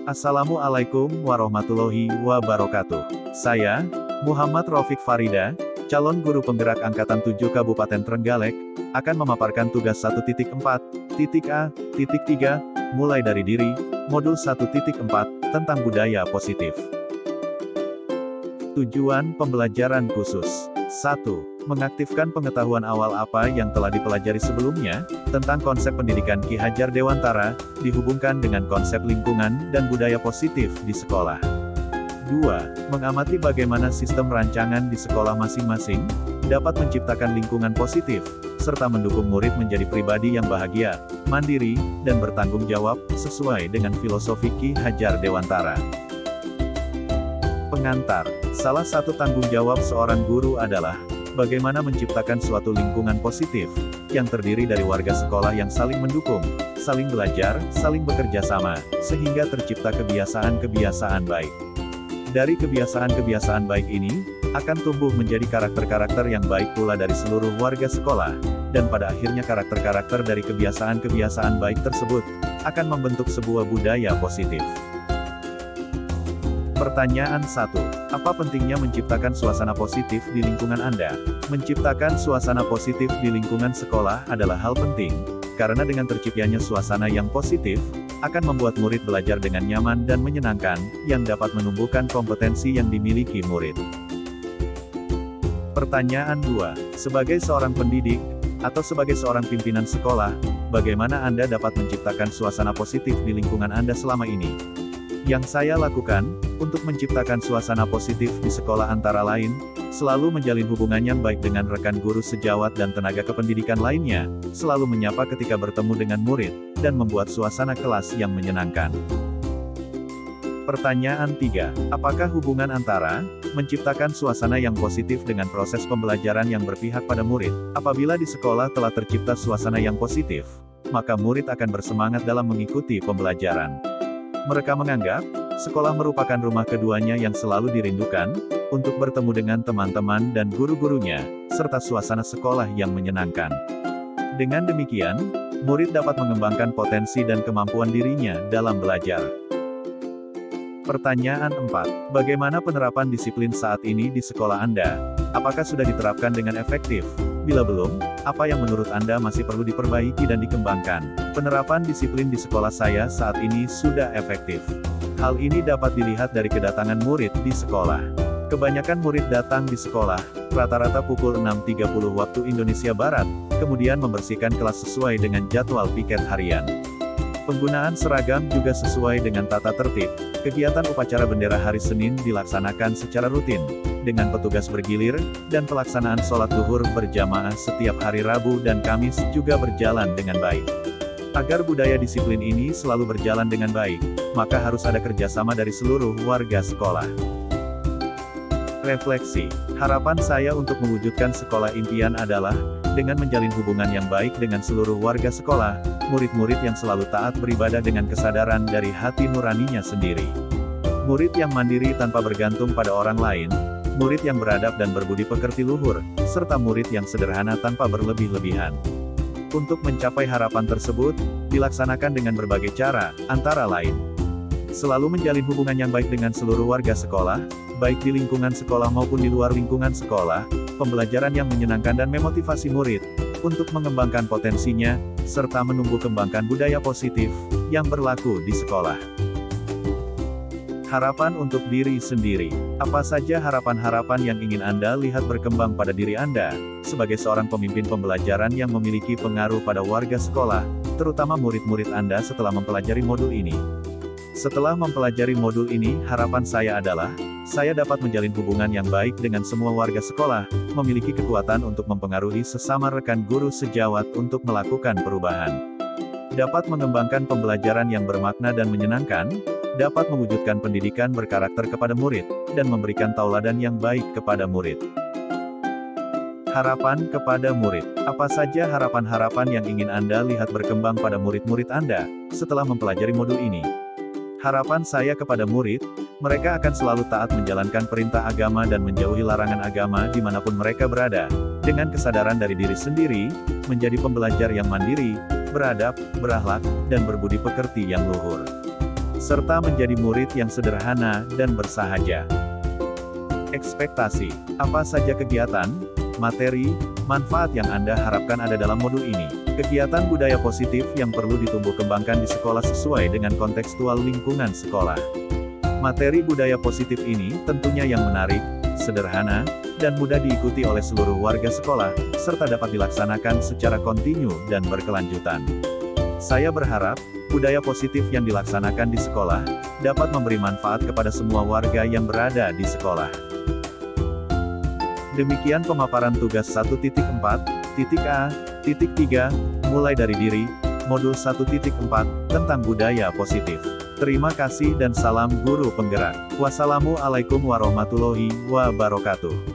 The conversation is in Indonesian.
Assalamualaikum warahmatullahi wabarakatuh. Saya, Muhammad Rafiq Farida, calon guru penggerak Angkatan 7 Kabupaten Trenggalek, akan memaparkan tugas 1.4.A.3, mulai dari diri, modul 1.4, tentang budaya positif. Tujuan pembelajaran khusus. 1. Mengaktifkan pengetahuan awal apa yang telah dipelajari sebelumnya, tentang konsep pendidikan Ki Hajar Dewantara, dihubungkan dengan konsep lingkungan dan budaya positif di sekolah. 2. Mengamati bagaimana sistem rancangan di sekolah masing-masing, dapat menciptakan lingkungan positif, serta mendukung murid menjadi pribadi yang bahagia, mandiri, dan bertanggung jawab, sesuai dengan filosofi Ki Hajar Dewantara. Pengantar. Salah satu tanggung jawab seorang guru adalah bagaimana menciptakan suatu lingkungan positif yang terdiri dari warga sekolah yang saling mendukung, saling belajar, saling bekerja sama, sehingga tercipta kebiasaan-kebiasaan baik. Dari kebiasaan-kebiasaan baik ini akan tumbuh menjadi karakter-karakter yang baik pula dari seluruh warga sekolah, dan pada akhirnya karakter-karakter dari kebiasaan-kebiasaan baik tersebut akan membentuk sebuah budaya positif. Pertanyaan 1. Apa pentingnya menciptakan suasana positif di lingkungan Anda? Menciptakan suasana positif di lingkungan sekolah adalah hal penting, karena dengan terciptanya suasana yang positif, akan membuat murid belajar dengan nyaman dan menyenangkan, yang dapat menumbuhkan kompetensi yang dimiliki murid. Pertanyaan 2. Sebagai seorang pendidik, atau sebagai seorang pimpinan sekolah, bagaimana Anda dapat menciptakan suasana positif di lingkungan Anda selama ini? Yang saya lakukan, untuk menciptakan suasana positif di sekolah antara lain, selalu menjalin hubungan yang baik dengan rekan guru sejawat dan tenaga kependidikan lainnya, selalu menyapa ketika bertemu dengan murid, dan membuat suasana kelas yang menyenangkan. Pertanyaan 3. Apakah hubungan antara menciptakan suasana yang positif dengan proses pembelajaran yang berpihak pada murid? Apabila di sekolah telah tercipta suasana yang positif, maka murid akan bersemangat dalam mengikuti pembelajaran. Mereka menganggap sekolah merupakan rumah keduanya yang selalu dirindukan, untuk bertemu dengan teman-teman dan guru-gurunya, serta suasana sekolah yang menyenangkan. Dengan demikian, murid dapat mengembangkan potensi dan kemampuan dirinya dalam belajar. Pertanyaan 4. Bagaimana penerapan disiplin saat ini di sekolah Anda? Apakah sudah diterapkan dengan efektif? Bila belum, apa yang menurut Anda masih perlu diperbaiki dan dikembangkan? Penerapan disiplin di sekolah saya saat ini sudah efektif. Hal ini dapat dilihat dari kedatangan murid di sekolah. Kebanyakan murid datang di sekolah, rata-rata pukul 6.30 waktu Indonesia Barat, kemudian membersihkan kelas sesuai dengan jadwal piket harian. Penggunaan seragam juga sesuai dengan tata tertib. Kegiatan upacara bendera hari Senin dilaksanakan secara rutin, dengan petugas bergilir, dan pelaksanaan sholat zuhur berjamaah setiap hari Rabu dan Kamis juga berjalan dengan baik. Agar budaya disiplin ini selalu berjalan dengan baik, maka harus ada kerjasama dari seluruh warga sekolah. Refleksi. Harapan saya untuk mewujudkan sekolah impian adalah, dengan menjalin hubungan yang baik dengan seluruh warga sekolah, murid-murid yang selalu taat beribadah dengan kesadaran dari hati nuraninya sendiri. Murid yang mandiri tanpa bergantung pada orang lain, murid yang beradab dan berbudi pekerti luhur, serta murid yang sederhana tanpa berlebih-lebihan. Untuk mencapai harapan tersebut, dilaksanakan dengan berbagai cara, antara lain selalu menjalin hubungan yang baik dengan seluruh warga sekolah, baik di lingkungan sekolah maupun di luar lingkungan sekolah, pembelajaran yang menyenangkan dan memotivasi murid untuk mengembangkan potensinya, serta menumbuh kembangkan budaya positif yang berlaku di sekolah. Harapan untuk diri sendiri. Apa saja harapan-harapan yang ingin Anda lihat berkembang pada diri Anda, sebagai seorang pemimpin pembelajaran yang memiliki pengaruh pada warga sekolah, terutama murid-murid Anda setelah mempelajari modul ini? Setelah mempelajari modul ini, harapan saya adalah, saya dapat menjalin hubungan yang baik dengan semua warga sekolah, memiliki kekuatan untuk mempengaruhi sesama rekan guru sejawat untuk melakukan perubahan. Dapat mengembangkan pembelajaran yang bermakna dan menyenangkan, dapat mewujudkan pendidikan berkarakter kepada murid, dan memberikan tauladan yang baik kepada murid. Harapan kepada murid. Apa saja harapan-harapan yang ingin Anda lihat berkembang pada murid-murid Anda, setelah mempelajari modul ini? Harapan saya kepada murid, mereka akan selalu taat menjalankan perintah agama dan menjauhi larangan agama dimanapun mereka berada, dengan kesadaran dari diri sendiri, menjadi pembelajar yang mandiri, beradab, berakhlak, dan berbudi pekerti yang luhur. serta menjadi murid yang sederhana dan bersahaja. Ekspektasi. Apa saja kegiatan, materi, manfaat yang Anda harapkan ada dalam modul ini? Kegiatan budaya positif yang perlu ditumbuh kembangkan di sekolah sesuai dengan kontekstual lingkungan sekolah. Materi budaya positif ini tentunya yang menarik, sederhana, dan mudah diikuti oleh seluruh warga sekolah, serta dapat dilaksanakan secara kontinu dan berkelanjutan. Saya berharap, budaya positif yang dilaksanakan di sekolah, dapat memberi manfaat kepada semua warga yang berada di sekolah. Demikian pemaparan tugas 1.4.A.3, mulai dari diri, modul 1.4, tentang budaya positif. Terima kasih dan salam guru penggerak. Wassalamualaikum warahmatullahi wabarakatuh.